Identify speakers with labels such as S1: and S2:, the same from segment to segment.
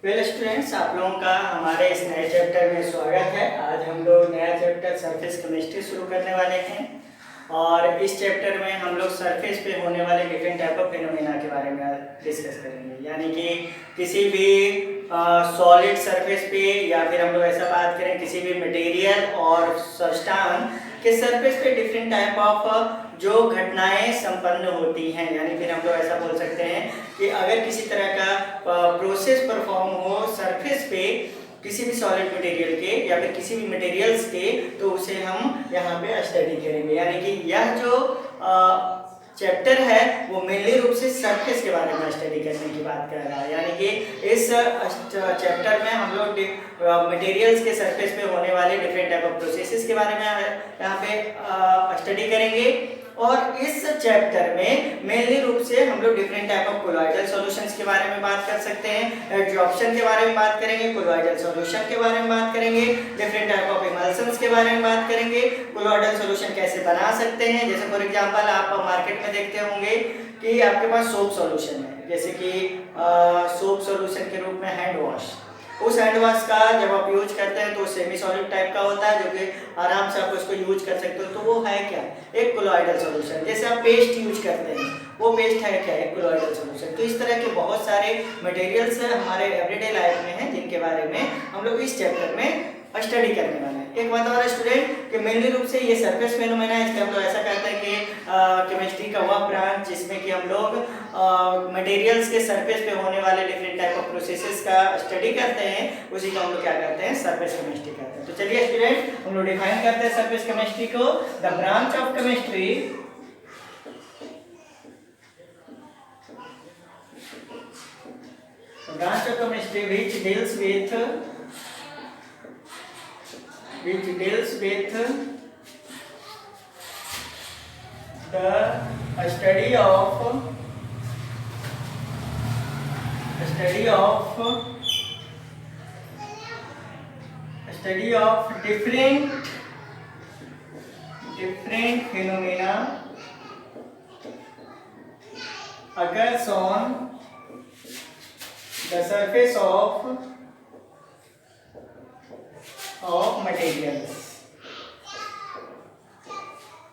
S1: Well students, आप लोगों का हमारे इस नए चैप्टर में स्वागत है। आज हम लोग नया चैप्टर सरफेस केमिस्ट्री शुरू करने वाले हैं और इस चैप्टर में हम लोग सरफेस पे होने वाले डिफरेंट टाइप ऑफ फिनोमेना के बारे में डिस्कस करेंगे। यानी कि किसी भी सॉलिड सरफेस पे या फिर हम लोग ऐसा बात करें किसी भी मटेरियल और सब्सटेंस के सरफेस पे डिफरेंट टाइप ऑफ जो घटनाएं संपन्न होती हैं। यानी फिर हम लोग ऐसा बोल सकते हैं कि अगर किसी तरह का प्रोसेस परफॉर्म हो सरफेस पे किसी भी सॉलिड मटेरियल के या फिर किसी भी मटेरियल्स के, तो उसे हम यहाँ पे स्टडी करेंगे। यानी कि यह जो चैप्टर है वो मेनली रूप से सरफेस के बारे में स्टडी करने की बात कर रहा है। यानी कि इस चैप्टर में हम लोग मटेरियल्स के सरफेस पे होने वाले डिफरेंट टाइप ऑफ प्रोसेसेस के बारे में यहाँ पे स्टडी करेंगे। और इस चैप्टर में मेनली रूप से हम लोग different type of colloidal solutions के बारे में बात कर सकते हैं, एडजॉर्प्शन के बारे में बात करेंगे, कोलॉइडल सॉल्यूशन के बारे में बात करेंगे, डिफरेंट टाइप ऑफ इमल्शंस के बारे में बात करेंगे, कोलॉइडल सॉल्यूशन कैसे बना सकते हैं। जैसे फॉर एग्जांपल आप मार्केट में देखते होंगे कि आपके पास सोप सॉल्यूशन है, जैसे कि सोप सॉल्यूशन के रूप में हैंड वॉश। उस हैंड वॉश का जब आप यूज करते हैं तो सेमी सॉलिड टाइप का होता है जो कि आराम से आप उसको यूज कर सकते हो, तो वो है क्या, एक कोलॉइडल सॉल्यूशन। जैसे आप पेस्ट यूज करते हैं, वो पेस्ट है क्या, एक कोलॉइडल सॉल्यूशन। तो इस तरह के बहुत सारे मटेरियल्स हमारे एवरीडे लाइफ में हैं जिनके बारे में हम लोग इस चैप्टर में स्टडी करने वाले हैं। एक बात और स्टूडेंट कि मेनली रूप से ये सरफेस फेनोमेना है, इसका हम लोग ऐसा कहते हैं कि केमिस्ट्री का वह ब्रांच जिसमें कि हम लोग मटेरियल्स के सरफेस पे होने वाले डिफरेंट टाइप ऑफ प्रोसेसेस का स्टडी करते हैं, उसी का हम लोग क्या कहते हैं, सरफेस केमिस्ट्री कहते हैं। तो चलिए स्टूडेंट हम लोग डिफाइन करते हैं सरफेस केमिस्ट्री को। The branch of chemistry which deals with the study of different phenomena occurs on the surface of materials.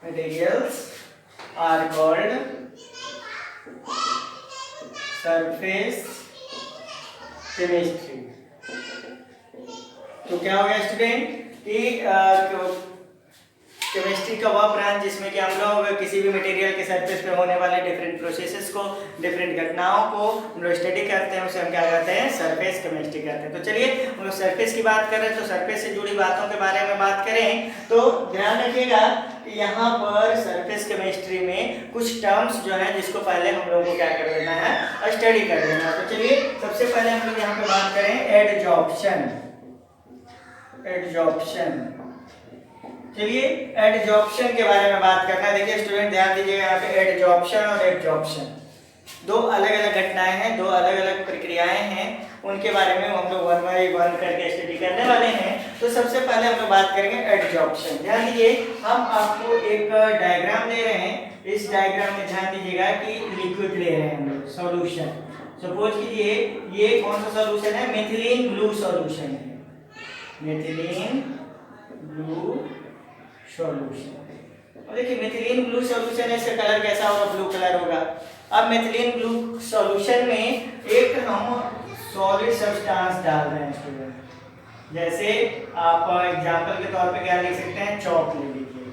S1: Materials are called surface chemistry. तो क्या हो गया स्टूडेंट कि केमिस्ट्री का वह ब्रांच जिसमें कि हम लोग किसी भी मटेरियल के सरफेस पे होने वाले डिफरेंट प्रोसेसेस को, डिफरेंट घटनाओं को हम लोग स्टडी करते हैं, उसे हम क्या कहते हैं, सरफेस केमिस्ट्री कहते हैं। तो चलिए हम लोग सरफेस की बात कर रहे हैं, तो सरफेस से जुड़ी बातों के बारे में बात करें तो ध्यान रखिएगा कि यहाँ पर सरफेस केमिस्ट्री में कुछ टर्म्स जो है जिसको पहले हम लोगों को क्या कर लेना है, स्टडी कर लेना। तो चलिए सबसे पहले हम लोग यहाँ पे बात करें एडजॉर्प्शन। चलिए एडजॉर्प्शन के बारे में बात करना है। देखिए स्टूडेंट ध्यान दीजिएगा, यहाँ पे एडजॉर्प्शन और एब्जॉर्प्शन दो अलग अलग घटनाएं हैं, दो अलग अलग प्रक्रियाएं हैं, उनके बारे में हम लोग वन बाय वन करके स्टडी करने वाले हैं। तो सबसे पहले हम लोग बात करेंगे एडजॉर्प्शन। ध्यान दीजिए, हम आपको एक डायग्राम दे रहे हैं, इस डायग्राम में ध्यान दीजिएगा कि लिक्विड ले रहे हैं हम लोग, सॉल्यूशन। सपोज कीजिए ये कौन सा सॉल्यूशन है, मेथिलीन ब्लू सॉल्यूशन है, मेथिलीन ब्लू सॉल्यूशन। और देखिए मेथिलीन ब्लू सॉल्यूशन है, इसका कलर कैसा होगा, ब्लू कलर होगा। अब मेथिलीन ब्लू सॉल्यूशन में एक हम सॉलिड सब्सटेंस डाल रहे हैं स्टूडेंट। जैसे आप एग्जांपल के तौर पे क्या लिख सकते हैं, चॉक ले लीजिए।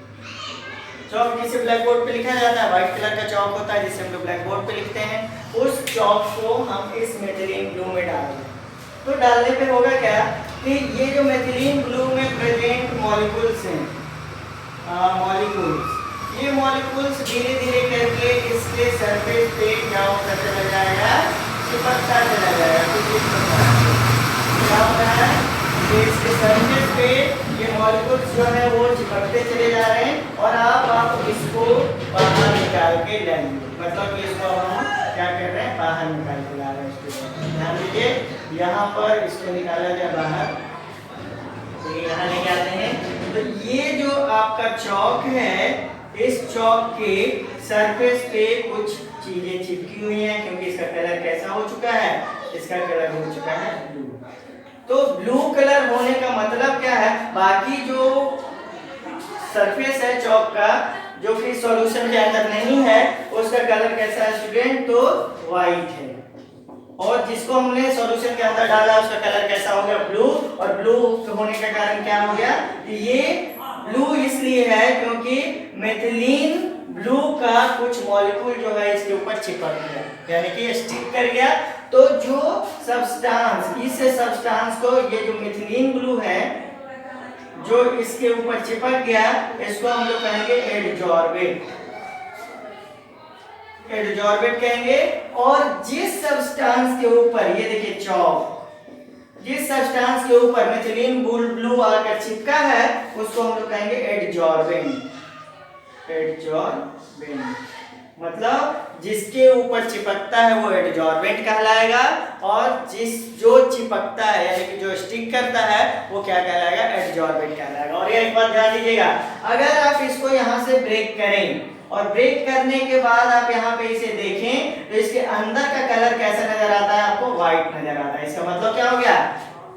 S1: चॉक जिसे ब्लैक बोर्ड पे लिखा जाता है, व्हाइट कलर का चॉक होता है जिसे हम लोग ब्लैक बोर्ड पे लिखते हैं, उस चॉक को हम इस मेथिलीन ब्लू में डाल दें। तो डालने पे होगा क्या कि ये जो मेथिलीन ब्लू में प्रेजेंट मॉलिक्यूल्स हैं, ये मॉलिक्यूल्स धीरे धीरे करके इसके सरफेस पे क्या होता चला जाएगा, चिपकता चला जाएगा। कुछ इस प्रकार क्या होता है कि इसके सरफेस पे ये मॉलिक्यूल्स जो है वो चिपकते चले जा रहे हैं और आप इसको बाहर निकाल के लाएंगे। मतलब इसको हम क्या कर रहे हैं, बाहर निकाल के ला रहे हैं। इसको ध्यान दीजिए, यहाँ पर इसको निकाला जाए बाहर, तो यहाँ लेके आते हैं। तो ये जो आपका चौक है इस चौक के सरफेस पे कुछ चीजें चिपकी हुई हैं, क्योंकि इसका कलर कैसा हो चुका है, इसका कलर हो चुका है ब्लू। तो ब्लू कलर होने का मतलब क्या है, बाकी जो सरफेस है चौक का जो कि सॉल्यूशन के अंदर नहीं है, उसका कलर कैसा है स्टूडेंट, तो व्हाइट है। और जिसको हमने सॉल्यूशन के अंदर डाला उसका कलर कैसा हो गया, ब्लू। और ब्लू होने का कारण क्या हो गया, ये ब्लू इसलिए है क्योंकि मेथिलीन ब्लू का कुछ मॉलिक्यूल जो है इसके ऊपर चिपक गया, यानी कि स्टिक कर गया। तो जो सब्सटेंस, इस सब्सटेंस को, ये जो मेथिलीन ब्लू है जो इसके ऊपर चिपक गया, इसको हम लोग कहेंगे एडजॉर्बेट, एडजॉर्बेट कहेंगे। और जिस सब्सटेंस के ऊपर, ये देखिए चौक, जिस सब्सटेंस के ऊपर मेथिलीन ब्लू आकर चिपका है उसको हम लोग कहेंगे एडजॉर्बेंट, एडजॉर्बेंट। मतलब जिसके ऊपर चिपकता है वो एडजॉर्बेंट कहलाएगा, और जो चिपकता है यानी कि जो स्टिक करता है वो क्या कहलाएगा, एडजॉर्बेंट कहलाएगा। और एक बात ध्यान दीजिएगा, अगर आप इसको यहाँ से ब्रेक करें और ब्रेक करने के बाद आप यहाँ पे इसे देखें तो इसके अंदर का कलर कैसा नजर आता है, आपको व्हाइट नजर आता है। इसका मतलब क्या हो गया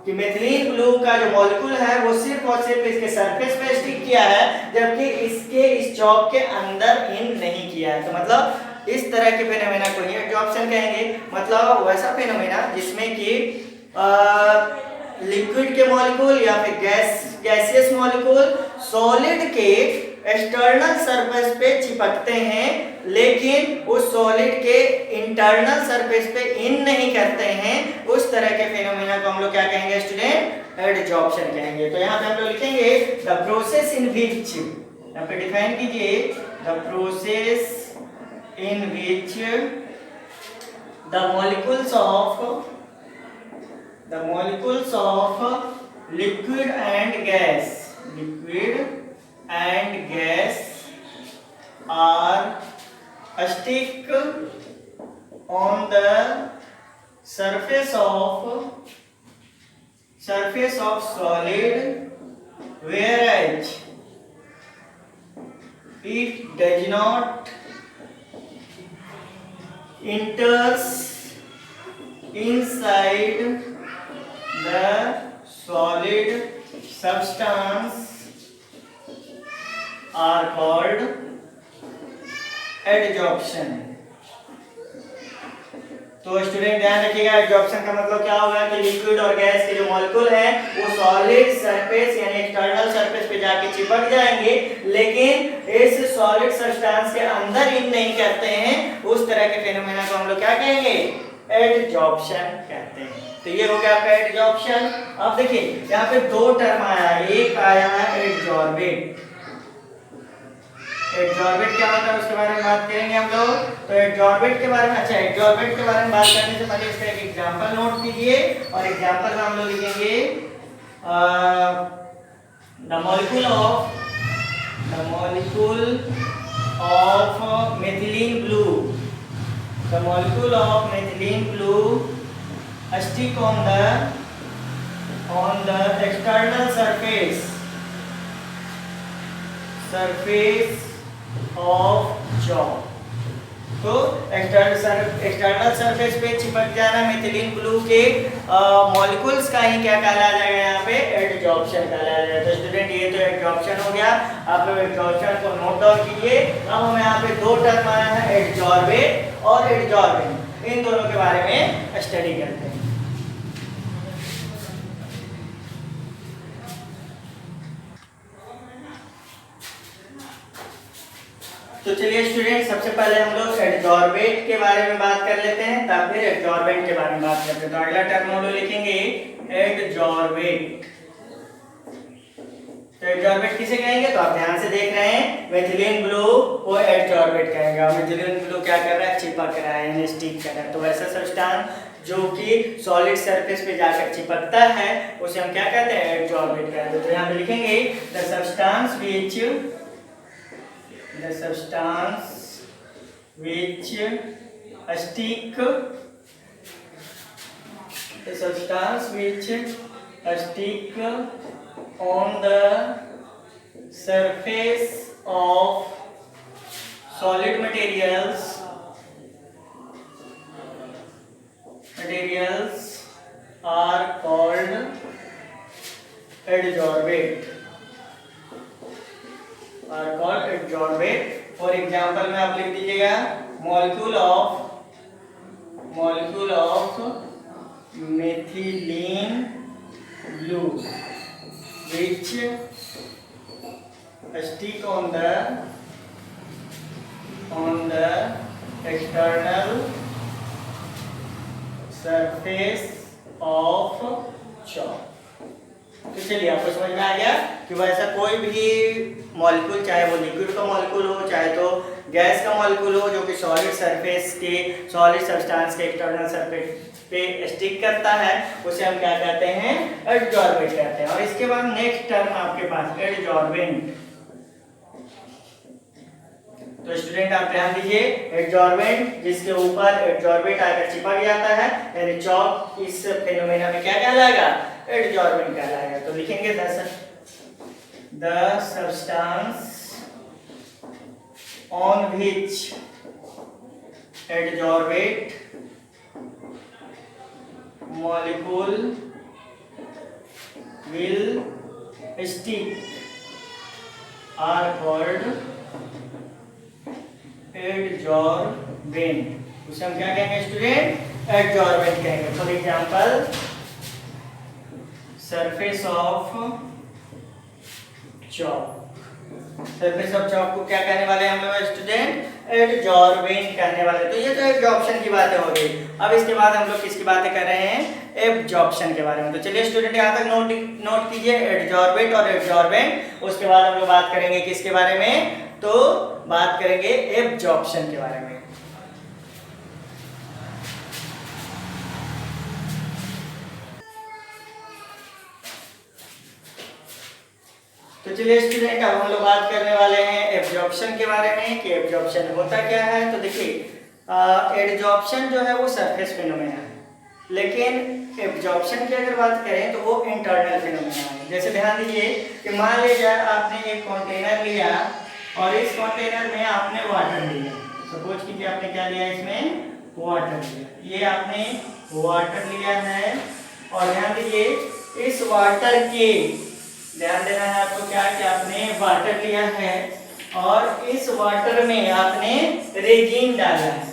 S1: कि मेथिलीन ब्लू का जो मॉलिक्यूल है वो सिर्फ और सिर्फ इसके सरफेस पे स्टिक किया है, जबकि इसके इस चौक के अंदर इन नहीं किया है। तो मतलब इस तरह के फेनोमेना को ही एडजॉर्प्शन कहेंगे। मतलब वैसा फेनोमेना जिसमें कि लिक्विड के मॉलिक्यूल या फिर गैसियस मॉलिक्यूल सॉलिड के एक्सटर्नल सरफेस पे चिपकते हैं, लेकिन उस सॉलिड के इंटरनल सरफेस पे इन नहीं करते हैं, उस तरह के फेनोमेना को हम लोग क्या कहेंगे स्टूडेंट, एडजॉर्प्शन कहेंगे। तो यहाँ पे हम लोग लिखेंगे द प्रोसेस इन विच, यहाँ पे डिफाइन कीजिए, the process in which the molecules of liquid and gas are stick on the surface of solid, whereas it does not enters inside the solid substance are called adsorption। तो student ध्यान रखिएगा, adsorption का मतलब क्या होगा कि liquid और gas के जो मॉलिक्यूल हैं वो सॉलिड सरफेस यानी एक्सटर्नल सरफेस पे जाके चिपक जाएंगे, लेकिन इस सॉलिड सब्सटेंस के अंदर इन नहीं करते हैं। उस तरह के फेनोमेना को हम लोग क्या कहेंगे, एडजॉर्प्शन कहते हैं। तो ये हो गया आपका एडजॉर्प्शन। अब देखिए यहाँ पे दो टर्म आया, एक आया है एडजॉर्बेट। एडजॉर्बेट क्या होता है उसके बारे में बात करेंगे हम लोग। तो एडजॉर्बेट के बारे में, अच्छा एडजॉर्बेट के बारे में बात करने से पहले इसका एक एग्जांपल नोट कीजिए, और एग्जांपल में हम लोग लिखेंगे the molecule of methylene blue, the molecule of methylene blue stick on the external surface of chalk। तो एक्सटर्नल सरफेस पे चिपक जाना मेथिलीन ब्लू के मॉलिक्यूल्स का ही क्या कहलाया जाएगा, यहाँ पे एडजॉर्प्शन कहलाया जाएगा। तो स्टूडेंट ये तो एडजॉर्प्शन हो गया, आप लोग एडजॉर्प्शन को नोट डाउन कीजिए। अब हम यहाँ पे दो टर्म आया है, एडजॉर्बेट और एडजॉर्बेंट, इन दोनों के बारे में स्टडी करते हैं। तो चलिए स्टूडेंट, सबसे पहले हम लोग एडजॉर्बेट के बारे में बात कर लेते हैं, तब फिर एडजॉर्बेंट के बारे में बात करते हैं। तो अगला टर्म हम लोग लिखेंगे एडजॉर्बेट। तो एडजॉर्बेट किसे कहेंगे, तो आप ध्यान से देख रहे हैं, मेथिलीन ब्लू को एडजॉर्बेट कहेंगे। और मेथिलीन ब्लू क्या कर रहा है, चिपक रहा है यानी स्टिक कर रहा है। तो वैसा सब्सटेंस जो कि सॉलिड सरफेस पे जाकर चिपकता है उसे हम क्या कहते हैं, एडजॉर्बेट कहते हैं। तो यहाँ पे लिखेंगे the substance which stick on the surface of solid materials are called adsorbate, for example में आप लिख दीजिएगा molecule of methylene blue which stick on the external surface of chalk। तो चलिए आपको समझ में आ गया कि वैसा कोई भी मॉलिक्यूल, चाहे वो लिक्विड का मॉलिक्यूल हो चाहे तो गैस का मॉलिक्यूल हो, जो कि सॉलिड सब्सटेंस के एक्सटर्नल सरफेस पे स्टिक करता है, उसे हम क्या कहते हैं? एडजॉर्बेंट कहते हैं। और इसके बाद नेक्स्ट टर्म आपके पास एडजॉर्बेंट। तो स्टूडेंट आप ध्यान दीजिए, एडजॉर्बेंट जिसके ऊपर एडजॉर्बेंट आकर चिपक जाता है, यानी चॉक, इस फेनोमेना में क्या कहलाएगा? एडजॉर्बेंट कहलाएगा। तो लिखेंगे the substance on which adsorbate molecule will stick are called adsorbent। उसे हम क्या कहेंगे स्टूडेंट? एडजॉर्बेंट कहेंगे। For example surface of chalk, surface of chalk को क्या कहने वाले हैं हम लोग स्टूडेंट? एडजॉर्बेंट कहने वाले। तो ये तो एब्जॉर्प्शन की बातें हो गई। अब इसके बाद हम लोग किसकी बातें कर रहे हैं? एब्जॉर्प्शन के बारे में। तो चलिए स्टूडेंट यहाँ तक नोट कीजिए, एडजॉर्बेंट और एब्जॉर्बेंट। उसके बाद हम लोग बात करेंगे किसके बारे में? तो बात करेंगे एब्जॉर्प्शन के बारे में। तो चलिए स्टूडेंट अब हम लोग बात करने वाले हैं एब्जॉर्प्शन के बारे में कि एब्जॉर्प्शन होता क्या है। तो देखिए एब्जॉर्प्शन जो है वो सरफेस फिनोमेना है, लेकिन एब्जॉर्प्शन की अगर बात करें तो वो इंटरनल फिनोमेना है। जैसे ध्यान दीजिए कि मान लीजिए आपने एक कंटेनर लिया और इस कंटेनर में आपने वाटर लिया। सपोज कीजिए आपने क्या लिया? इसमें वाटर लिया। ये आपने वाटर लिया है और ध्यान दीजिए इस वाटर के, ध्यान देना है आपको क्या कि आपने वाटर लिया है और इस वाटर में आपने रेजिन डाला है।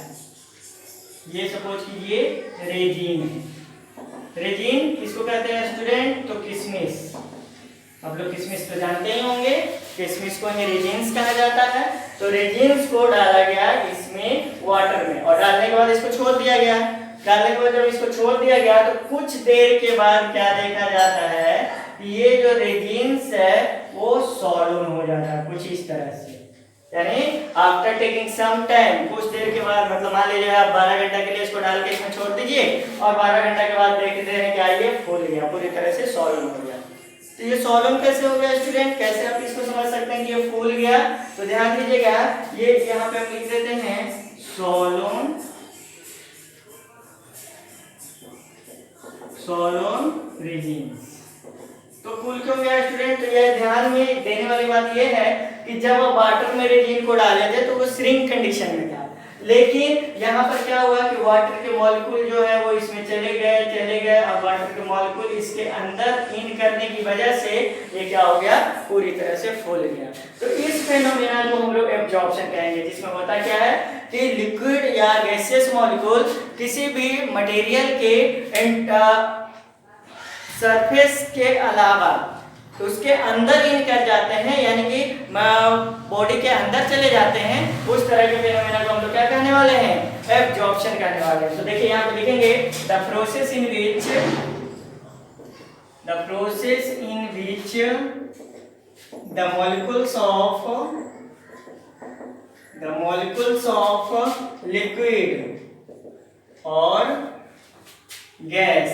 S1: ये सपोज कीजिए रेजिन है। रेजिन किसको कहते हैं स्टूडेंट? तो किशमिश। आप लोग किशमिश तो जानते ही होंगे, किशमिश को ही रेजिन्स कहा जाता है। तो रेजिन्स को डाला गया इसमें वाटर में और डालने के बाद इसको छोड़ दिया गया। डालने के बाद जब इसको छोड़ दिया गया तो कुछ देर के बाद क्या देखा जाता है? ये जो रेजिन्स है वो सॉल्यून हो जाता है कुछ इस तरह से, यानी आफ्टर टेकिंग सम टाइम, कुछ देर के बाद, मतलब मान लीजिए आप 12 घंटा के लिए इसको डाल के इसमें छोड़ दीजिए और 12 घंटा के बाद देखते हैं क्या ये फूल गया, पूरी तरह से सॉल्यून हो गया। तो ये सॉल्यून कैसे हो गया स्टूडेंट? कैसे आप इसको समझ सकते हैं कि ये फूल गया? तो ध्यान दीजिएगा, ये यहाँ पे हम लिख देते हैं सॉल्यून रेजिन्स। तो फूल क्यों गया स्टूडेंट? तो ये ध्यान में देने वाली बात ये है कि जब आप वाटर में रेजिन को डाले थे तो वो श्रिंक कंडीशन में था, लेकिन यहाँ पर क्या हुआ कि वाटर के मॉलिक्यूल जो है वो इसमें चले गए। अब वाटर के मॉलिक्यूल इसके अंदर इन करने की वजह से ये क्या हो गया? पूरी तरह से फूल गया। तो इस फेनोमेना को हम लोग एब्जॉर्प्शन कहेंगे, जिसमें होता क्या है कि लिक्विड या गैसियस मॉलिक्यूल किसी भी मटेरियल के सरफेस के अलावा उसके अंदर इन कर जाते हैं, यानी कि बॉडी के अंदर चले जाते हैं। उस तरह के फेनोमेना को हम लोग क्या कहने वाले हैं? एब्जॉर्प्शन कहने वाले हैं। तो देखिए यहाँ पे लिखेंगे the process in which the molecules of liquid or gas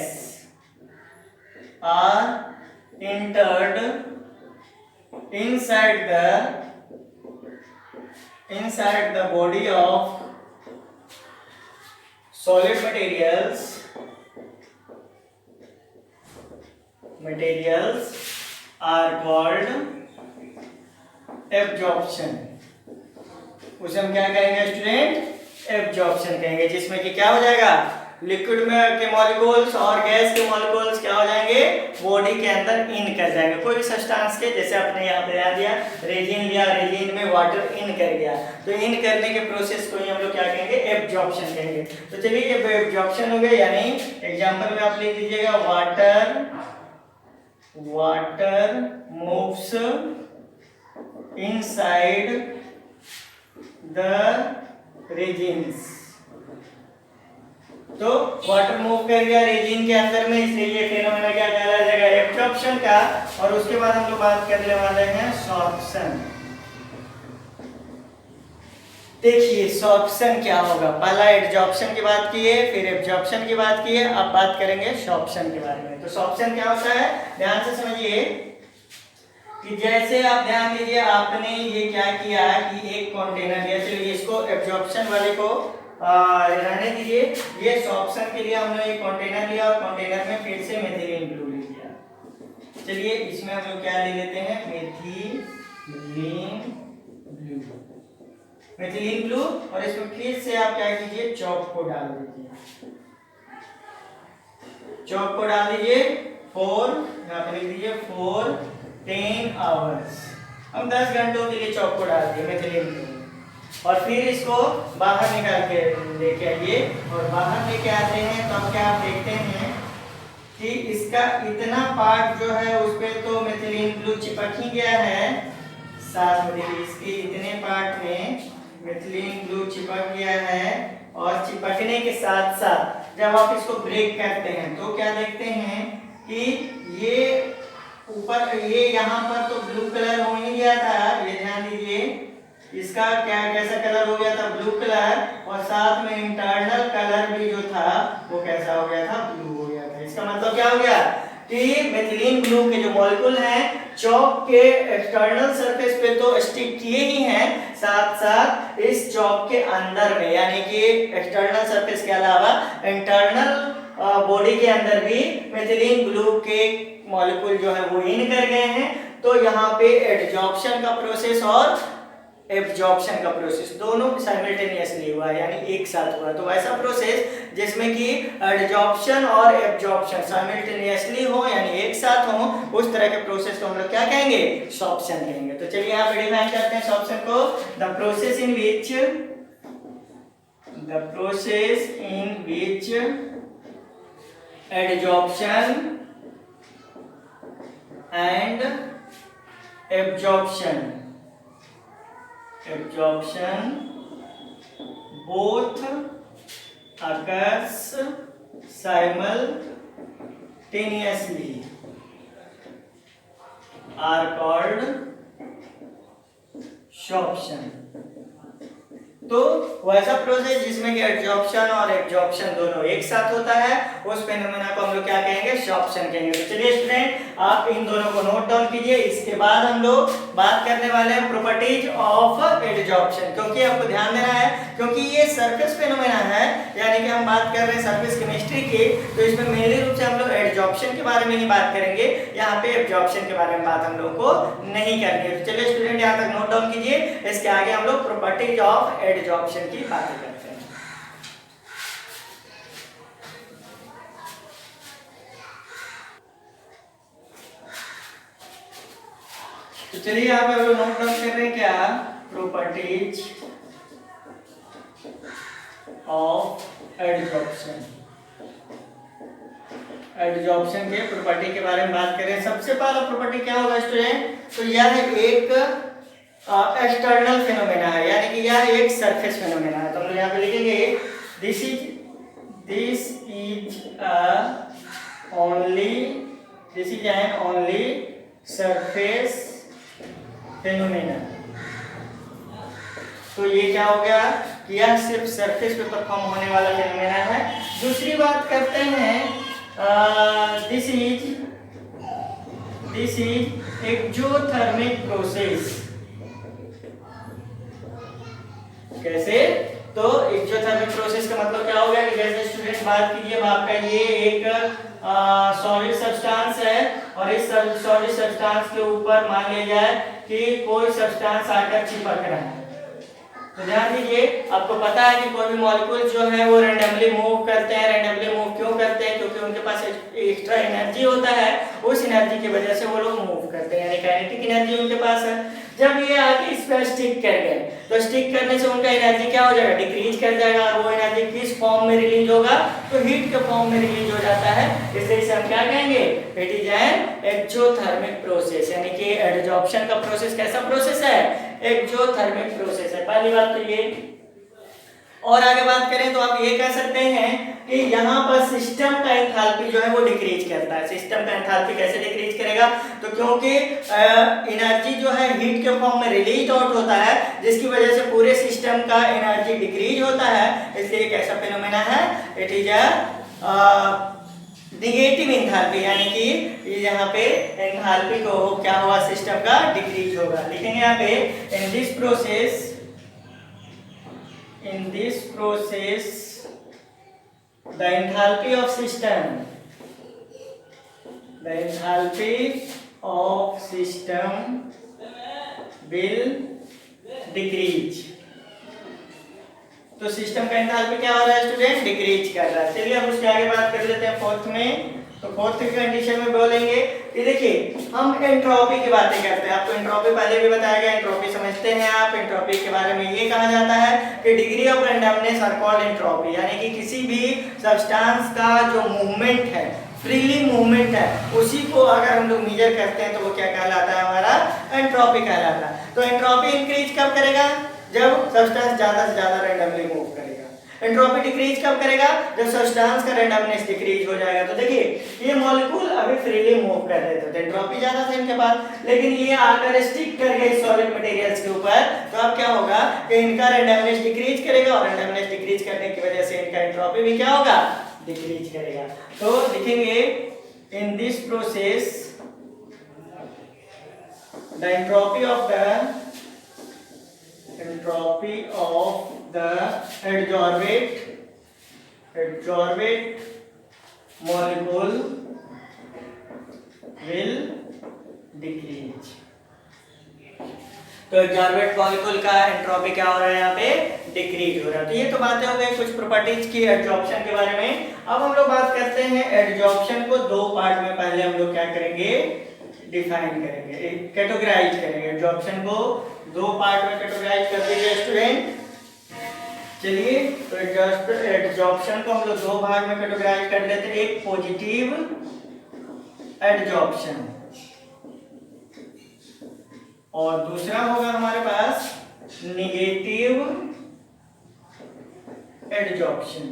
S1: are entered inside the body of solid materials are called absorption। उसे हम क्या कहेंगे स्टूडेंट, एब्जॉर्प्शन कहेंगे, जिसमें कि क्या हो जाएगा, लिक्विड में के मॉलिक्यूल्स और गैस के मॉलिक्यूल्स क्या हो जाएंगे, बॉडी के अंदर इन कर जाएंगे। कोई भी सब्सटेंस के, जैसे आपने यहाँ पे याद दिया रेजिन लिया, रेजिन में वाटर इन कर गया, तो इन करने के प्रोसेस को ही हम लोग क्या कहेंगे, एब्जॉर्प्शन कहेंगे। तो चलिए ये एब्जॉर्प्शन हो गया, यानी एग्जांपल में आप लिख दीजिएगा water moves inside the resins. तो वाटर मूव कर गया रेजिन के अंदर में, इसलिए ये फेनोमेना क्या कहलाया जाएगा, एब्जॉर्प्शन का। और उसके बाद हम लोग बात करने वाले हैं सॉर्प्शन। देखिए सॉर्प्शन क्या होगा, पहला एब्जॉर्प्शन की बात की है, फिर एब्जॉर्प्शन की बात की है, अब बात करेंगे सॉर्प्शन के बारे में। तो सॉर्प्शन क्या होता है, ध्यान से समझिए कि जैसे आप ध्यान दीजिए, आपने ये क्या किया कि एक कंटेनर लिया, चलिए इसको एब्जॉर्प्शन वाले को रहने दीजिए। ये सॉर्प्शन के लिए हमने एक कंटेनर लिया और कंटेनर में फिर से मेथिलीन ब्लू ले लिया। चलिए इसमें हम लोग क्या ले लेते हैं, मेथिलीन ब्लू, और इसमें फिर से आप क्या कीजिए, चॉक को डाल दीजिए, चॉक को डाल दीजिए 4, यहाँ पे लिख दीजिए 4 10 आवर्स। हम 10 घंटों के लिए चॉक को डाल दिए मेथिलीन ब्लू, और फिर इसको बाहर निकाल के लेके आइए, और बाहर लेके आते हैं तो अब क्या आप देखते हैं कि इसका इतना पार्ट जो है उस पे तो मेथिलीन ब्लू चिपक ही गया है, साथ में देखिए इसके इतने पार्ट में मेथिलीन ब्लू चिपक गया है। और चिपकने के साथ साथ जब आप इसको ब्रेक करते हैं तो क्या देखते हैं कि ये ऊपर, ये यहाँ पर तो ब्लू कलर हो ही गया था, ये ध्यान दीजिए, इसका क्या कैसा कलर हो गया था, ब्लू कलर, और साथ में इंटरनल कलर भी जो था वो कैसा हो गया था, ब्लू हो गया था। इसका मतलब क्या हो गया कि मेथिलीन ब्लू के जो मॉलिक्यूल हैं चॉक के एक्सटर्नल सरफेस पे तो स्टिक किए ही हैं, साथ साथ इस चॉक के अंदर में, यानी कि एक्सटर्नल सरफेस के अलावा इंटरनल बॉडी के अंदर भी मेथिलीन ब्लू के मॉलिक्यूल जो है वो इन कर गए हैं। तो यहाँ पे एडजॉर्प्शन का प्रोसेस और एब्जॉर्प्शन का प्रोसेस दोनों साइमल्टेनियसली हुआ, यानी एक साथ हुआ। तो ऐसा प्रोसेस जिसमें कि एडजॉर्प्शन और एब्जॉर्प्शन साइमल्टेनियसली हो, यानी एक साथ हो, उस तरह के प्रोसेस को हम लोग क्या कहेंगे, सॉर्प्शन कहेंगे। तो चलिए यहाँ पे डिफाइन करते हैं सॉर्प्शन को, the process in which adsorption and absorption both occurs simultaneously are called sorption। तो वैसा प्रोसेस जिसमें कि एडजॉर्प्शन और एब्जॉर्प्शन दोनों एक साथ होता है, उस फेनोमेना को हम लोग क्या कहेंगे, सॉर्प्शन कहेंगे। तो चलिए स्टूडेंट आप इन दोनों को नोट डाउन कीजिए। इसके बाद हम लोग बात करने वाले हैं प्रॉपर्टीज ऑफ एडजॉर्प्शन, क्योंकि आपको ध्यान देना है, क्योंकि ये सरफेस फेनोमेना है, यानी कि हम बात कर रहे हैं सरफेस केमिस्ट्री की, तो इसमें मेनली रूप से हम लोग एडजॉर्प्शन के बारे में ही बात करेंगे, यहाँ पे एब्जॉर्प्शन के बारे में बात हम लोग को नहीं करनी है। तो चलिए स्टूडेंट यहाँ तक नोट डाउन कीजिए, इसके आगे हम लोग प्रॉपर्टीज ऑफ एडजॉर्प्शन की बातें करते हैं। तो चलिए यहाँ पे हम लोग नोट डाउन कर रहे हैं क्या, प्रॉपर्टीज ऑफ एडजॉर्प्शन। एडजॉर्प्शन के प्रॉपर्टी के बारे में बात करें। सबसे पहला प्रॉपर्टी क्या होगा स्टूडेंट, तो यह एक एक्सटर्नल फेनोमेना है, यानी कि यह एक सरफेस फेनोमेना है। तो हम लोग यहाँ पे लिखेंगे this is an only surface phenomena. तो ये क्या हो गया कि यह सिर्फ सरफेस पे परफॉर्म होने वाला फेनोमेना है। दूसरी बात करते हैं, दिस इज एक्सोथर्मिक प्रोसेस। कैसे, तो एक्सोथर्मिक प्रोसेस का मतलब क्या हो गया कि जैसे स्टूडेंट बात कीजिए, आपका ये एक सॉलिड सब्सटेंस है, और इस सॉलिड सब्सटेंस के ऊपर मान लिया जाए कि कोई सब्सटेंस आकर चिपक रहा है, तो ध्यान दीजिए, आपको पता है कि कोई भी मॉलिक्यूल जो है वो रैंडमली मूव करते हैं। रैंडमली मूव क्यों करते हैं? क्योंकि उनके पास एक्स्ट्रा एनर्जी होता है, उस एनर्जी की वजह से वो लोग मूव करते हैं, यानी काइनेटिक एनर्जी उनके पास है। जब ये आके इस पर स्टिक कर गए तो स्टिक करने से उनका एनर्जी क्या हो जाएगा? डिक्रीज कर जाएगा। और वो एनर्जी किस फॉर्म में रिलीज होगा? तो हीट के फॉर्म में रिलीज हो जाता है। इसलिए इसे हम क्या कहेंगे? It is an exothermic process, यानी कि एडजॉर्प्शन का प्रोसेस कैसा प्रोसेस है? एक्सोथर्मिक प्रोसेस है। पहली बात तो ये। और आगे बात करें तो आप ये कह सकते हैं कि यहाँ पर सिस्टम का एंथैल्पी जो है वो डिक्रीज करता है। सिस्टम का एंथैल्पी कैसे डिक्रीज करेगा? तो क्योंकि एनर्जी जो है हीट के फॉर्म में रिलीज आउट होता है, जिसकी वजह से पूरे सिस्टम का एनर्जी डिक्रीज होता है। इसलिए एक ऐसा फिनोमेना है, it is a negative enthalpy, यानी कि यहाँ पे एंथैल्पी को क्या हुआ? सिस्टम का डिक्रीज होगा। लिखेंगे यहाँ पे in this process the enthalpy of system will decrease। तो सिस्टम का एंथैल्पी क्या हो रहा है स्टूडेंट? डिक्रीज कर रहा है। चलिए अब उसके आगे बात कर लेते हैं फोर्थ में। तो फोर्थ की कंडीशन में बोलेंगे कि देखिए हम एंट्रोपी की बातें करते हैं। आपको एंट्रोपी पहले भी बताया गया, एंट्रोपी समझते हैं आप। एंट्रोपी के बारे में ये कहा जाता है कि degree of randomness are called entropy, यानी कि किसी भी सब्सटेंस का जो मूवमेंट है, फ्रीली मूवमेंट है, उसी को अगर हम लोग मेजर करते हैं तो वो क्या कहलाता है? हमारा एंट्रोपी कहलाता है। तो एंट्रोपी इंक्रीज कब करेगा? जब सब्सटेंस ज्यादा से ज्यादा रैंडमली मूव करेगा। एंट्रोपी डिक्रीज कब करेगा? जब सब्सटेंस का रैंडमनेस डिक्रीज हो जाएगा। तो देखिए ये मॉलिक्यूल अभी फ्रीली मूव कर रहे थे तो एंट्रोपी ज्यादा था इनके पास, लेकिन ये आकर स्टिक कर गए सॉलिड मटेरियल्स के ऊपर, तो अब क्या होगा कि इनका रैंडमनेस डिक्रीज करेगा, और रैंडमनेस डिक्रीज करने की वजह से इनका एंट्रोपी भी क्या होगा? डिक्रीज करेगा। तो लिखेंगे in this process the entropy of the adsorbate molecule will decrease। तो एडजॉर्बेट मॉलिक्यूल का एंट्रोपी क्या हो रहा है? यहाँ पे डिक्रीज हो रहा है। तो ये तो बातें हो गई कुछ प्रॉपर्टीज की एडजॉर्प्शन के बारे में। अब हम लोग बात करते हैं एडजॉर्प्शन को दो पार्ट में। पहले हम लोग क्या करेंगे? डिफाइन करेंगे, कैटेगराइज करेंगे। एडजॉर्प्शन को दो पार्ट में कैटेगराइज कर दीजिए स्टूडेंट। चलिए तो एडजॉर्प्शन को हम लोग दो भाग में कैटेगराइज कर लेते हैं। एक पॉजिटिव एडजॉर्प्शन और दूसरा होगा हमारे पास नेगेटिव एडजॉर्प्शन।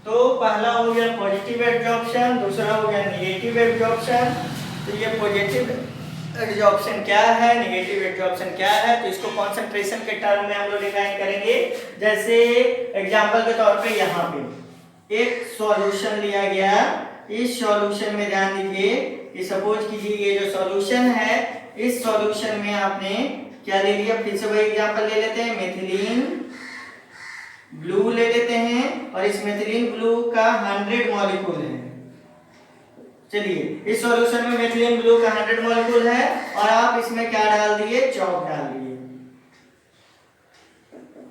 S1: तो पहला हो गया पॉजिटिव एडजॉर्प्शन, दूसरा हो गया नेगेटिव एडजॉर्प्शन। तो ये पॉजिटिव एडजॉर्प्शन क्या है, नेगेटिव एडजॉर्प्शन क्या है, तो इसको कंसंट्रेशन के टर्म में हम लोग डिफाइन करेंगे। जैसे एग्जांपल के तौर पे यहाँ पे एक सॉल्यूशन लिया गया। इस सॉल्यूशन में ध्यान दीजिए कि सपोज कीजिए ये जो सॉल्यूशन है, इस सॉल्यूशन में आपने क्या ले लिया? फिर से वही एग्जांपल ले लेते हैं, मेथिलीन ब्लू ले लेते हैं, और इस मेथिलीन ब्लू का 100 मॉलिक्यूल है। चलिए इस सॉल्यूशन में मेथिलीन ब्लू का 100 मॉलिक्यूल है, और आप इसमें क्या डाल दिए? चॉक डाल दिए।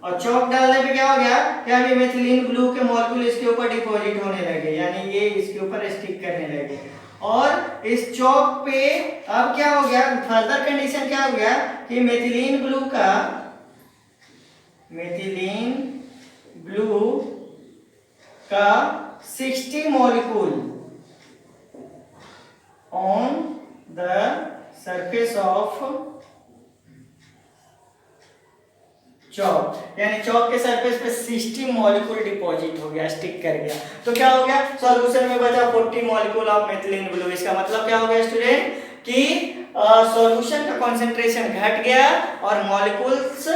S1: और चॉक डालने पे क्या हो गया? क्या अभी मेथिलीन ब्लू के मॉलिक्यूल इसके ऊपर डिपॉजिट होने लगे, यानी ये इसके ऊपर स्टिक करने लगे। और इस चॉक पे अब क्या हो गया? फर्दर कंडीशन क्या हो गया कि मेथिलीन ब्लू का 60 molecule on the surface of chalk, यानी चॉक के सरफेस पे 60 मॉलिक्यूल डिपॉजिट हो गया, स्टिक कर गया। तो क्या हो गया? सॉल्यूशन में बचा 40 मॉलिक्यूल ऑफ मेथिलीन ब्लू। इसका मतलब क्या हो गया स्टूडेंट कि सॉल्यूशन का कंसंट्रेशन घट गया और मॉलिक्यूल्स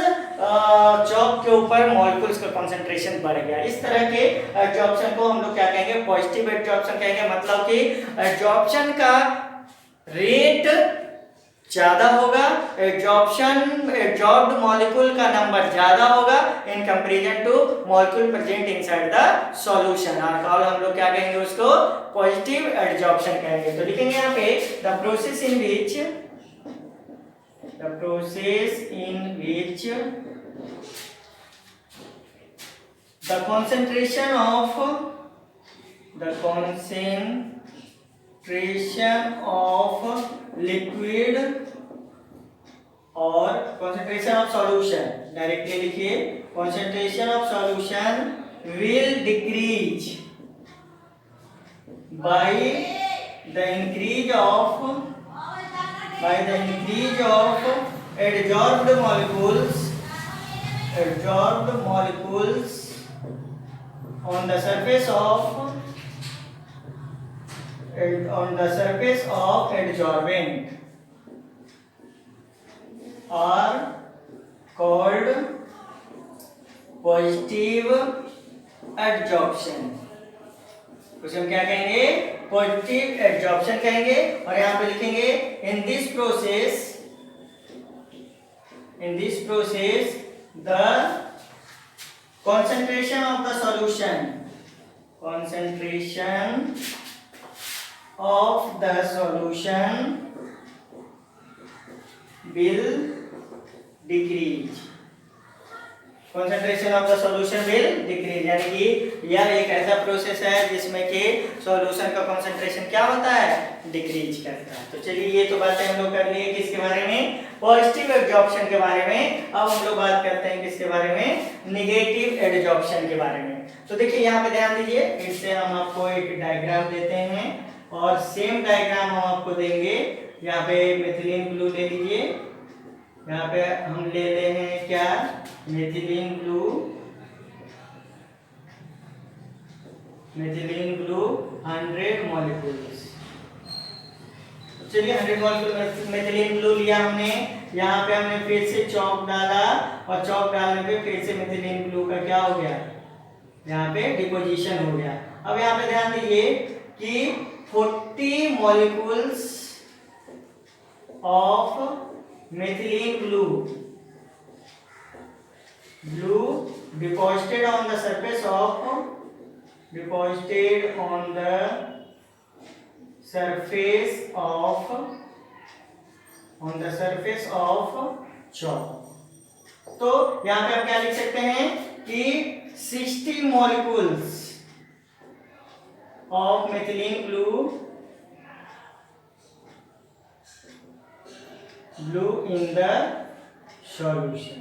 S1: चॉक के ऊपर मॉलिक्यूल्स का कंसंट्रेशन बढ़ गया। इस तरह के एडजॉर्प्शन को हम लोग क्या कहेंगे? पॉजिटिव एडजॉर्प्शन कहेंगे। मतलब कि एडजॉर्प्शन का रेट ज्यादा होगा, एडजॉर्ब्ड मॉलिक्यूल का नंबर ज्यादा होगा इन comparison two molecule present inside the solution. और हम लोग क्या कहेंगे? उसको पॉजिटिव एडजॉर्प्शन कहेंगे। तो लिखेंगे यहाँ पे the process in which the process in which the concentration of liquid और concentration of solution, डायरेक्टली लिखिए, concentration of solution will decrease by the increase of adsorbed molecules on the surface of adsorbent are called positive adsorption. उसे हम क्या कहेंगे? Positive adsorption कहेंगे। और यहां पे लिखेंगे in this process the concentration of the solution will decrease, यानी कि यह एक ऐसा प्रोसेस है जिसमें कि सॉल्यूशन का कंसंट्रेशन क्या होता है? डिक्रीज करता है। तो चलिए ये तो बातें हम लोग कर लिए किसके बारे में? पॉजिटिव एडजॉर्प्शन के बारे में। अब हम लोग बात करते हैं किसके बारे में? नेगेटिव एडजॉर्प्शन के बारे में। तो देखिए यहाँ पे ध्यान दीजिए, इससे हम आपको एक डायग्राम देते हैं और सेम डायग्राम हम आपको देंगे। यहाँ पे मिथिलीन ब्लू ले लीजिए, यहाँ पे हम ले रहे हैं क्या? Methylene blue 100 molecules. चलिए 100 मॉलिक्यूल मिथिलीन ब्लू लिया हमने, यहाँ पे हमने फिर से चौक डाला और चौक डालने पे फिर से मिथिलीन ब्लू का क्या हो गया? यहाँ पे डिपोजिशन हो गया। अब यहाँ पे ध्यान दीजिए कि 40 molecules of methylene blue deposited on the surface of chalk। तो यहां पे हम क्या लिख सकते हैं कि 60 molecules of methylene blue in the solution।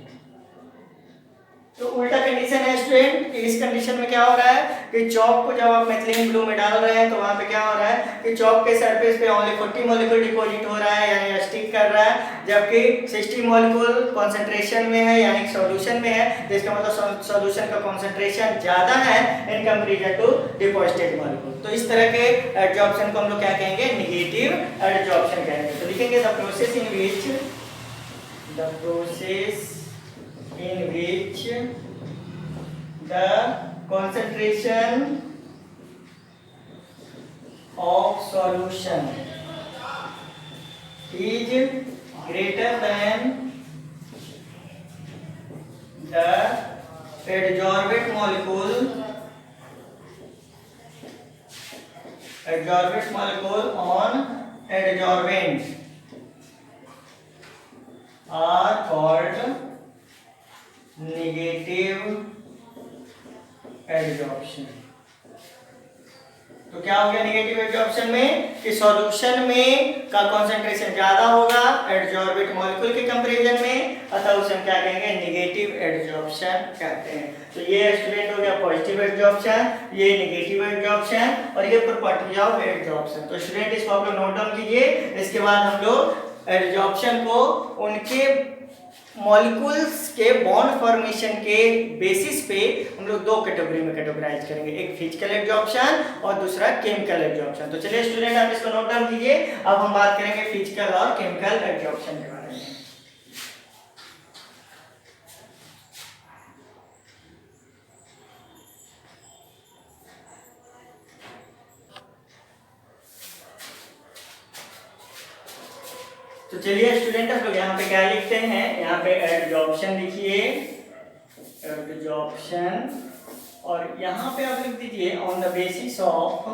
S1: तो उल्टा कंडीशन है स्टूडेंट। इस कंडीशन में क्या हो रहा है कि चौक को जब आप मिथिलीन ब्लू में डाल रहे हैं तो वहां पे क्या हो रहा है कि चौक के सरफेस पे ओनली 40 मॉलिक्यूल डिपॉजिट हो रहा है, यानी स्टिक कर रहा है, जबकि 60 मॉलिक्यूल कंसंट्रेशन में है यानी सॉल्यूशन में है, जिसका मतलब सॉल्यूशन का कंसंट्रेशन ज्यादा है in comparison to deposited molecule. तो इस तरह के एडजॉर्प्शन को हम लोग क्या कहेंगे? नेगेटिव एडजॉर्प्शन कहेंगे। तो लिखेंगे the process in which the concentration of solution is greater than the adsorbent molecule on adsorbent are called negative adsorption. तो क्या हो गया नेगेटिव एडजॉर्प्शन में कि सॉल्यूशन में का कंसंट्रेशन ज्यादा होगा एडजॉर्बेंट मॉलिक्यूल के कंपैरिजन में, अतः उसे हम क्या कहेंगे? नेगेटिव एडजॉर्प्शन कहते हैं। तो ये स्टूडेंट हो गया पॉजिटिव एडजॉर्प्शन, ये नेगेटिव एडजॉर्प्शन और ये प्रॉपर्टी ऑफ एडजॉर्प्शन। तो स्टूडेंट इसको आप लोग नोट डाउन कीजिए। इसके बाद हम लोग एडजॉर्प्शन को उनके मॉलिक्यूल्स के बॉन्ड फॉर्मेशन के बेसिस पे हम लोग दो कैटेगरी में कैटेगराइज करेंगे, एक फिजिकल एडजॉर्प्शन और दूसरा केमिकल एडजॉर्प्शन। तो चलिए स्टूडेंट आप इसको नोट डाउन कीजिए। अब हम बात करेंगे फिजिकल और केमिकल एडजॉर्प्शन के बारे में। तो चलिए स्टूडेंट हम लोग यहाँ पे क्या लिखते हैं? यहाँ पे एडजॉर्प्शन लिखिए, एडजॉर्प्शन, और यहाँ पे आप लिख दीजिए on the basis of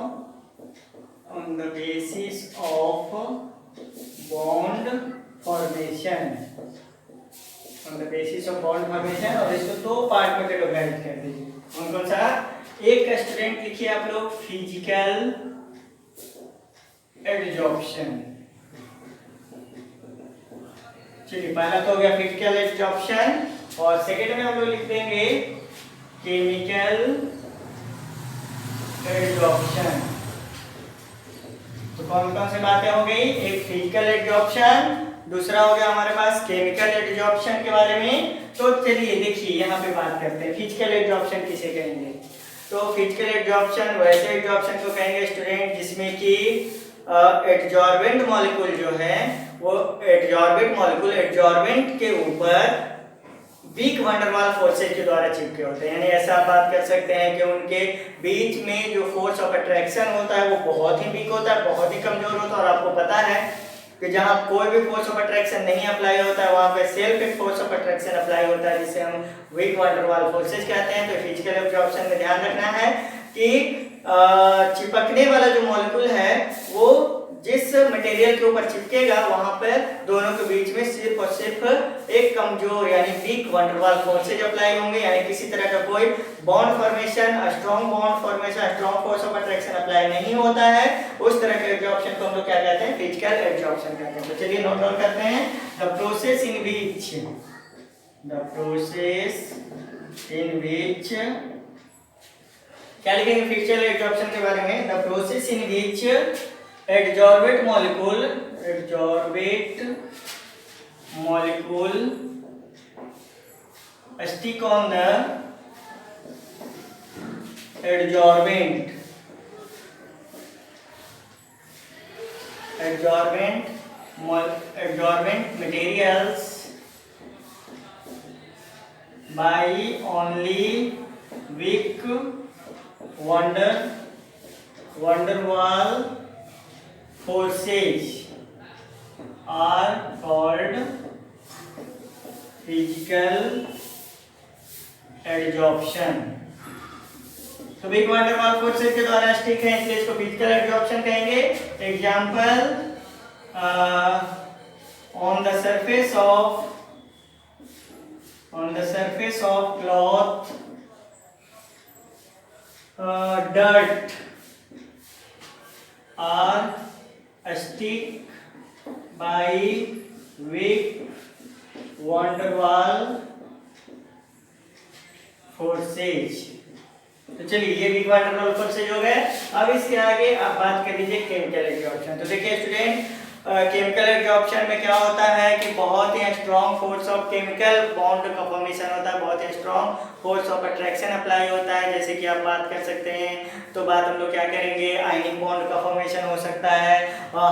S1: bond formation, on the basis of bond formation. और इसको दो पार्ट में कैटेगराइज कर दीजिए। कौन कौन सा? एक स्टूडेंट लिखिए आप लोग फिजिकल एडजॉर्प्शन। चलिए, पहला तो हो गया फिजिकल एडजॉर्प्शन, और सेकेंड में हम लोग लिख देंगे केमिकल एडजॉर्प्शन। तो कौन कौन सी बातें हो गई? एक फिजिकल एडजॉर्प्शन, दूसरा हो गया हमारे पास केमिकल एडजॉर्प्शन के बारे में। तो चलिए देखिए यहाँ पे बात करते हैं फिजिकल एडजॉर्प्शन किसे कहेंगे। तो फिजिकल एडजॉर्प्शन वैसे एडजॉर्प्शन को कहेंगे स्टूडेंट जिसमें कि एडजॉर्बेंट मॉलिक्यूल जो है वो एडजॉर्बेंट मॉलिक्यूल एडजॉर्बेंट के ऊपर वीक वंडरवाल फोर्सेज के द्वारा चिपके होते हैं। यानी ऐसा आप बात कर सकते हैं कि उनके बीच में जो फोर्स ऑफ अट्रैक्शन होता है वो बहुत ही वीक होता है, बहुत ही कमजोर होता है। और आपको पता है कि जहां कोई भी फोर्स ऑफ अट्रैक्शन नहीं अप्लाई होता है वहां पे सेल्फ एक फोर्स ऑफ अट्रैक्शन अप्लाई होता है, जिसे हम वीक वंडरवाल फोर्सेज कहते हैं। तो फिजिकल एब्जॉर्प्शन में ध्यान रखना है कि चिपकने वाला जो मॉलिक्यूल है वो जिस मटेरियल के ऊपर चिपकेगा वहां पर दोनों के बीच में सिर्फ और सिर्फ एक कमजोर यानी वीक वंडरवाल फोर्सेज अप्लाई होंगे। यानी किसी तरह का कोई bond formation, strong bond formation, strong force of attraction apply नहीं होता है। उस तरह के एब्जॉर्प्शन को हम लोग क्या कहते हैं? फिजिकल एब्जॉर्प्शन कहते हैं। तो चलिए नोट डाउन करते हैं। द प्रोसेस इन विच क्या लिखेंगे फिजिकल एब्जॉर्प्शन के बारे में? The process in which adsorbate molecule stick on the adsorbent materials by only weak van der Waals forces are called physical adsorption। तो weak van der Waals forces के द्वारा stick है इसलिए इसको फिजिकल एडजॉर्प्शन कहेंगे। Example on the surface of cloth, dirt are stick by weak van der Waals forces। तो चलिए ये weak van der Waals forces हो गए। अब इसके आगे आप बात कर लीजिए केमिकल एडजॉर्प्शन। तो देखिए स्टूडेंट केमिकल एडजॉर्प्शन में क्या होता है कि बहुत ही strong force of chemical bond का फॉर्मेशन होता है, बहुत ही strong force of attraction apply होता है। जैसे कि आप बात कर सकते हैं, तो बात हम लोग क्या करेंगे, आयनिक बॉन्ड का फॉर्मेशन हो सकता है,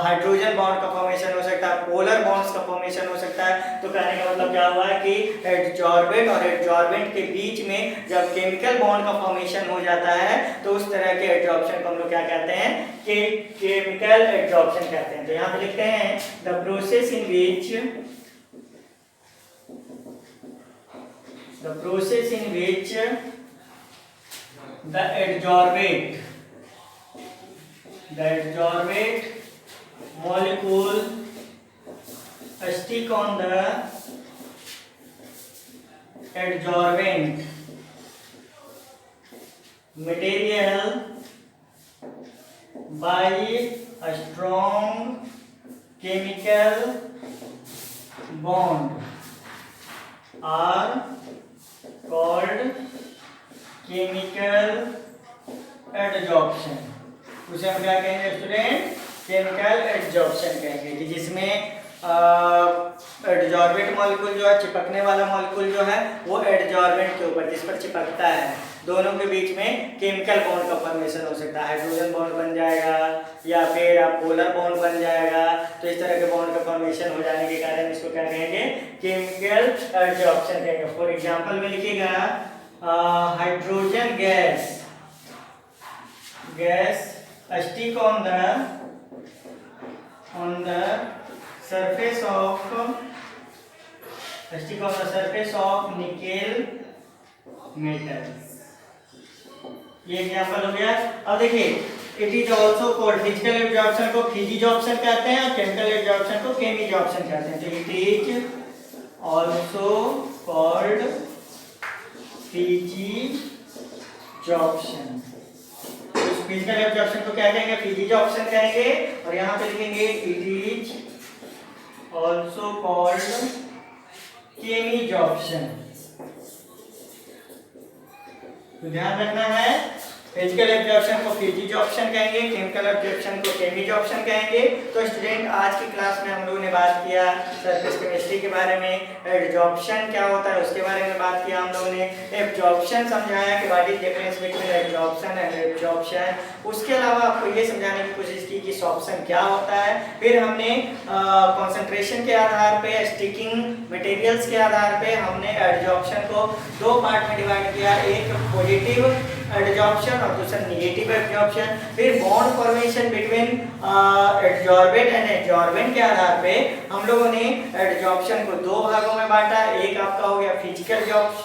S1: हाइड्रोजन बॉन्ड का फॉर्मेशन हो सकता है, पोलर बॉन्ड्स का फॉर्मेशन हो सकता है। तो कहने का मतलब क्या हुआ है कि एडजॉर्बेंट और एडजॉर्बेंट के बीच में जब केमिकल बॉन्ड का फॉर्मेशन हो जाता है तो उस तरह के एडजॉर्प्शन को हम लोग क्या कहते हैं कि केमिकल एडजॉर्प्शन कहते हैं। तो यहाँ पे लिखते हैं the process in which the adsorbate molecule stick on the adsorbent material by a strong chemical bond are called chemical adsorption. उसे हम क्या कहेंगे स्टूडेंट? केमिकल एडजॉर्प्शन कहेंगे कि जिसमें एडजॉर्बेंट मॉलिक्यूल जो है, चिपकने वाला मॉलिक्यूल जो है वो एडजॉर्बेंट के ऊपर जिस पर चिपकता है दोनों के बीच में केमिकल बॉन्ड का फॉर्मेशन हो सकता है। हाइड्रोजन बॉन्ड बन जाएगा या फिर पोलर बॉन्ड बन जाएगा। तो इस तरह के बॉन्ड का फॉर्मेशन हो जाने के कारण इसको क्या कहेंगे? केमिकल एडजॉर्प्शन कहेंगे। फॉर एग्जांपल में लिखिएगा hydrogen gas stick on the surface of nickel metal। ये एग्जांपल हो गया। अब देखिए it is also called, physical absorption को फिजिजॉर्प्शन कहते हैं और केमिकल एब्जॉर्प्शन को केमिजॉर्प्शन कहते हैं। तो it is also called फिजिजॉर्प्शन। Physical absorption को क्या कहेंगे? फिजिजॉर्प्शन कहेंगे। और यहाँ पे लिखेंगे इट इज ऑल्सो कॉल्ड केमिजॉर्प्शन। तो ध्यान रखना है, फिजिकल एब्जॉर्प्शन को फिजिजॉर्प्शन कहेंगे, केमिकल एब्जॉर्प्शन को केमिजॉर्प्शन कहेंगे। तो स्टूडेंट आज की क्लास में हम लोगों ने बात किया सरफेस केमिस्ट्री के बारे में, एब्जॉर्प्शन क्या होता है उसके बारे में बात किया हम लोगों ने, एब्जॉर्प्शन समझाया कि what is difference between absorption and absorption. उसके अलावा आपको ये समझाने की कोशिश की कि सॉर्प्शन क्या होता है। फिर हमने कंसंट्रेशन के आधार पे, स्टिकिंग मटेरियल्स के आधार पे हमने एब्जॉर्प्शन को दो पार्ट में डिवाइड किया, एक पॉजिटिव एब्जॉर्प्शन और दूसरा नेगेटिव एब्जॉर्प्शन। फिर bond formation between adsorbent and adsorbent के आधार पे हम लोगों ने एब्जॉर्प्शन को दो भागों में बांटा। एक आपका हो गया फिजिकल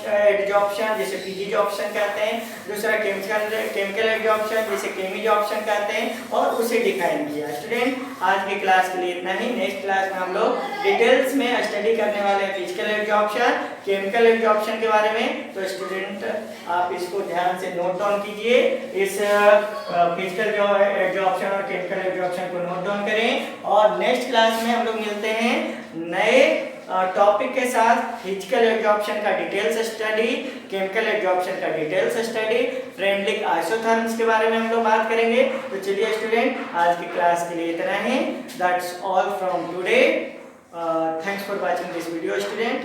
S1: एब्जॉर्प्शन जिसे फिजिजॉर्प्शन कहते हैं, दूसरा केमिकल एब्जॉर्प्शन जिसे केमिजॉर्प्शन कहते हैं, और उसे डिफाइन किया। स्टूडेंट आज की क्लास के लिए इतना ही। नेक्स्ट क्लास में हम लोग डिटेल्स में स्टडी करने वाले हैं फिजिकल एब्जॉर्प्शन, केमिकल एब्जॉर्प्शन के बारे में। तो स्टूडेंट आप इसको ध्यान से नोट डाउन कीजिए, इस फिजिकल एब्जॉर्प्शन और केमिकल एब्जॉर्प्शन को नोट डाउन करें। और नेक्स्ट क्लास में हम लोग मिलते हैं नए टॉपिक के साथ, फिजिकल एब्जॉर्प्शन का डिटेल्स स्टडी, केमिकल एब्जॉर्प्शन का डिटेल्स स्टडी, फ्रेंडली आइसोथर्म्स के बारे में हम लोग बात करेंगे। तो चलिए स्टूडेंट आज की क्लास के लिए इतना ही। That's all from today. Thanks for watching this video student.